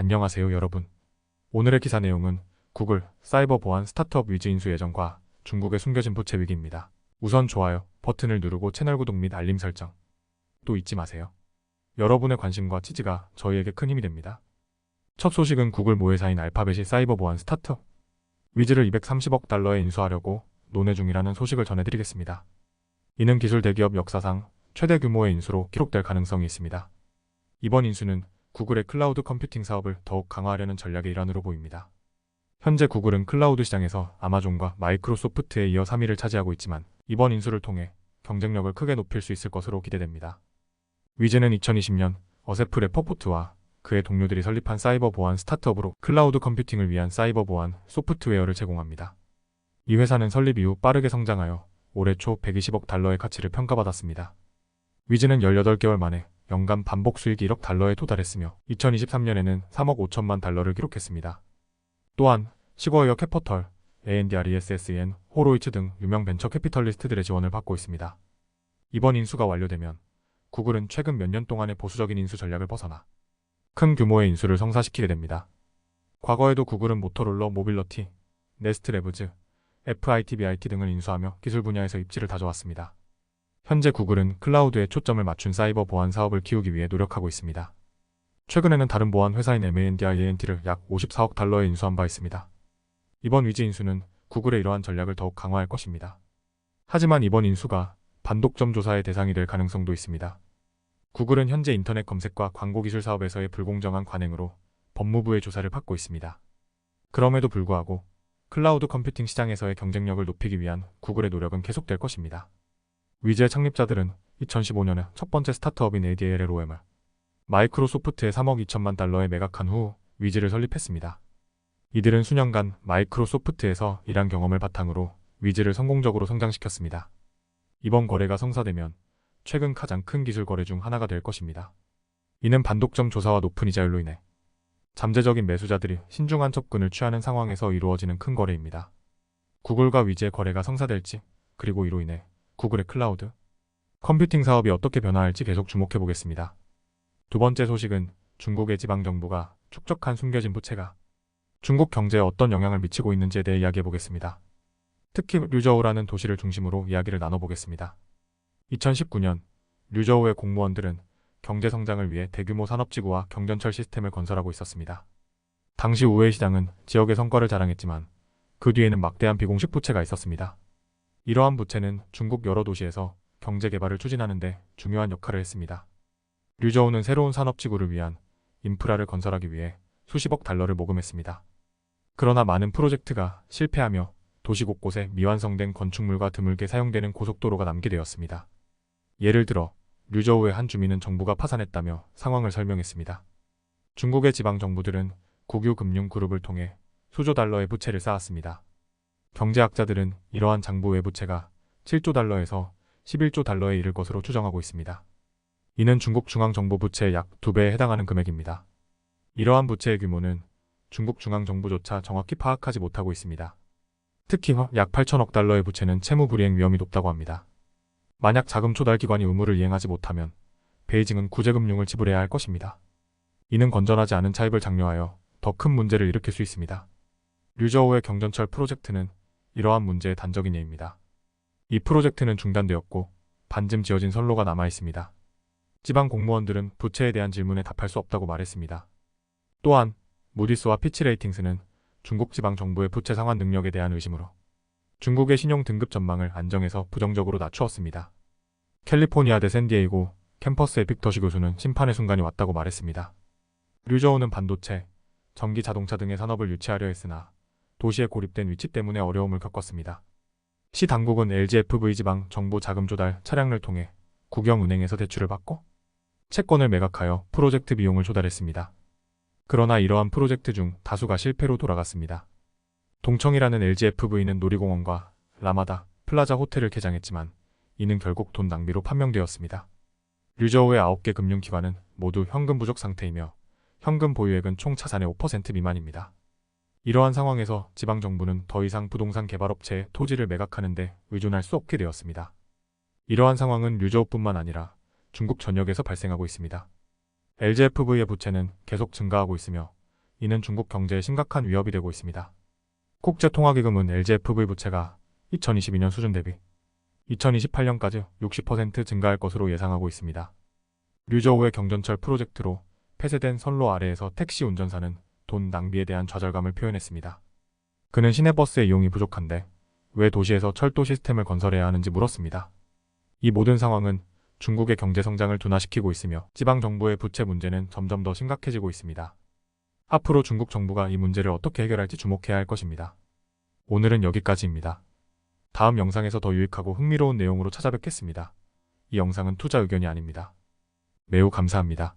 안녕하세요 여러분. 오늘의 기사 내용은 구글 사이버 보안 스타트업 위즈 인수 예정과 중국의 숨겨진 부채 위기입니다. 우선 좋아요 버튼을 누르고 채널 구독 및 알림 설정 또 잊지 마세요. 여러분의 관심과 지지가 저희에게 큰 힘이 됩니다. 첫 소식은 구글 모회사인 알파벳이 사이버 보안 스타트업 위즈를 230억 달러에 인수하려고 논의 중이라는 소식을 전해드리겠습니다. 이는 기술 대기업 역사상 최대 규모의 인수로 기록될 가능성이 있습니다. 이번 인수는 구글의 클라우드 컴퓨팅 사업을 더욱 강화하려는 전략의 일환으로 보입니다. 현재 구글은 클라우드 시장에서 아마존과 마이크로소프트에 이어 3위를 차지하고 있지만 이번 인수를 통해 경쟁력을 크게 높일 수 있을 것으로 기대됩니다. 위즈는 2020년 어세프 레퍼포트와 그의 동료들이 설립한 사이버 보안 스타트업으로 클라우드 컴퓨팅을 위한 사이버 보안 소프트웨어를 제공합니다. 이 회사는 설립 이후 빠르게 성장하여 올해 초 120억 달러의 가치를 평가받았습니다. 위즈는 18개월 만에 연간 반복 수익이 1억 달러에 도달했으며 2023년에는 3억 5천만 달러를 기록했습니다. 또한 시거웨어 캐퍼털, A&R ESSN, 호로이츠 등 유명 벤처 캐피털리스트들의 지원을 받고 있습니다. 이번 인수가 완료되면 구글은 최근 몇 년 동안의 보수적인 인수 전략을 벗어나 큰 규모의 인수를 성사시키게 됩니다. 과거에도 구글은 모토롤러 모빌러티, 네스트랩즈, FITBIT 등을 인수하며 기술 분야에서 입지를 다져왔습니다. 현재 구글은 클라우드에 초점을 맞춘 사이버 보안 사업을 키우기 위해 노력하고 있습니다. 최근에는 다른 보안 회사인 M&R ENT를 약 54억 달러에 인수한 바 있습니다. 이번 위즈 인수는 구글의 이러한 전략을 더욱 강화할 것입니다. 하지만 이번 인수가 반독점 조사의 대상이 될 가능성도 있습니다. 구글은 현재 인터넷 검색과 광고 기술 사업에서의 불공정한 관행으로 법무부의 조사를 받고 있습니다. 그럼에도 불구하고 클라우드 컴퓨팅 시장에서의 경쟁력을 높이기 위한 구글의 노력은 계속될 것입니다. 위즈의 창립자들은 2015년에 첫 번째 스타트업인 ADLLOM을 마이크로소프트에 3억 2천만 달러에 매각한 후 위즈를 설립했습니다. 이들은 수년간 마이크로소프트에서 일한 경험을 바탕으로 위즈를 성공적으로 성장시켰습니다. 이번 거래가 성사되면 최근 가장 큰 기술 거래 중 하나가 될 것입니다. 이는 반독점 조사와 높은 이자율로 인해 잠재적인 매수자들이 신중한 접근을 취하는 상황에서 이루어지는 큰 거래입니다. 구글과 위즈의 거래가 성사될지, 그리고 이로 인해 구글의 클라우드 컴퓨팅 사업이 어떻게 변화할지 계속 주목해 보겠습니다. 두 번째 소식은 중국의 지방정부가 축적한 숨겨진 부채가 중국 경제에 어떤 영향을 미치고 있는지에 대해 이야기해 보겠습니다. 특히 류저우라는 도시를 중심으로 이야기를 나눠보겠습니다. 2019년 류저우의 공무원들은 경제 성장을 위해 대규모 산업지구와 경전철 시스템을 건설하고 있었습니다. 당시 우웨이 시장은 지역의 성과를 자랑했지만 그 뒤에는 막대한 비공식 부채가 있었습니다. 이러한 부채는 중국 여러 도시에서 경제 개발을 추진하는 데 중요한 역할을 했습니다. 류저우는 새로운 산업지구를 위한 인프라를 건설하기 위해 수십억 달러를 모금했습니다. 그러나 많은 프로젝트가 실패하며 도시 곳곳에 미완성된 건축물과 드물게 사용되는 고속도로가 남게 되었습니다. 예를 들어 류저우의 한 주민은 정부가 파산했다며 상황을 설명했습니다. 중국의 지방 정부들은 국유 금융 그룹을 통해 수조 달러의 부채를 쌓았습니다. 경제학자들은 이러한 장부 외 부채가 7조 달러에서 11조 달러에 이를 것으로 추정하고 있습니다. 이는 중국 중앙정부 부채의 약 2배에 해당하는 금액입니다. 이러한 부채의 규모는 중국 중앙정부조차 정확히 파악하지 못하고 있습니다. 특히 약 8천억 달러의 부채는 채무 불이행 위험이 높다고 합니다. 만약 자금 조달 기관이 의무를 이행하지 못하면 베이징은 구제금융을 지불해야 할 것입니다. 이는 건전하지 않은 차입을 장려하여 더 큰 문제를 일으킬 수 있습니다. 류저우의 경전철 프로젝트는 이러한 문제의 단적인 예입니다. 이 프로젝트는 중단되었고 반쯤 지어진 선로가 남아 있습니다. 지방 공무원들은 부채에 대한 질문에 답할 수 없다고 말했습니다. 또한 무디스와 피치레이팅스는 중국 지방 정부의 부채 상환 능력에 대한 의심으로 중국의 신용 등급 전망을 안정해서 부정적으로 낮추었습니다. 캘리포니아 대 샌디에이고 캠퍼스의 빅터시 교수는 심판의 순간이 왔다고 말했습니다. 류저우는 반도체, 전기 자동차 등의 산업을 유치하려 했으나 도시에 고립된 위치 때문에 어려움을 겪었습니다. 시 당국은 LGFV 지방 정부 자금 조달 차량을 통해 국영은행에서 대출을 받고 채권을 매각하여 프로젝트 비용을 조달했습니다. 그러나 이러한 프로젝트 중 다수가 실패로 돌아갔습니다. 동청이라는 LGFV는 놀이공원과 라마다, 플라자 호텔을 개장했지만 이는 결국 돈 낭비로 판명되었습니다. 류저우의 9개 금융기관은 모두 현금 부족 상태이며 현금 보유액은 총 자산의 5% 미만입니다. 이러한 상황에서 지방정부는 더 이상 부동산 개발업체에 토지를 매각하는 데 의존할 수 없게 되었습니다. 이러한 상황은 류저우뿐만 아니라 중국 전역에서 발생하고 있습니다. LGFV의 부채는 계속 증가하고 있으며 이는 중국 경제에 심각한 위협이 되고 있습니다. 국제통화기금은 LGFV 부채가 2022년 수준 대비 2028년까지 60% 증가할 것으로 예상하고 있습니다. 류저우의 경전철 프로젝트로 폐쇄된 선로 아래에서 택시 운전사는 돈 낭비에 대한 좌절감을 표현했습니다. 그는 시내버스의 이용이 부족한데 왜 도시에서 철도 시스템을 건설해야 하는지 물었습니다. 이 모든 상황은 중국의 경제 성장을 둔화시키고 있으며 지방 정부의 부채 문제는 점점 더 심각해지고 있습니다. 앞으로 중국 정부가 이 문제를 어떻게 해결할지 주목해야 할 것입니다. 오늘은 여기까지입니다. 다음 영상에서 더 유익하고 흥미로운 내용으로 찾아뵙겠습니다. 이 영상은 투자 의견이 아닙니다. 매우 감사합니다.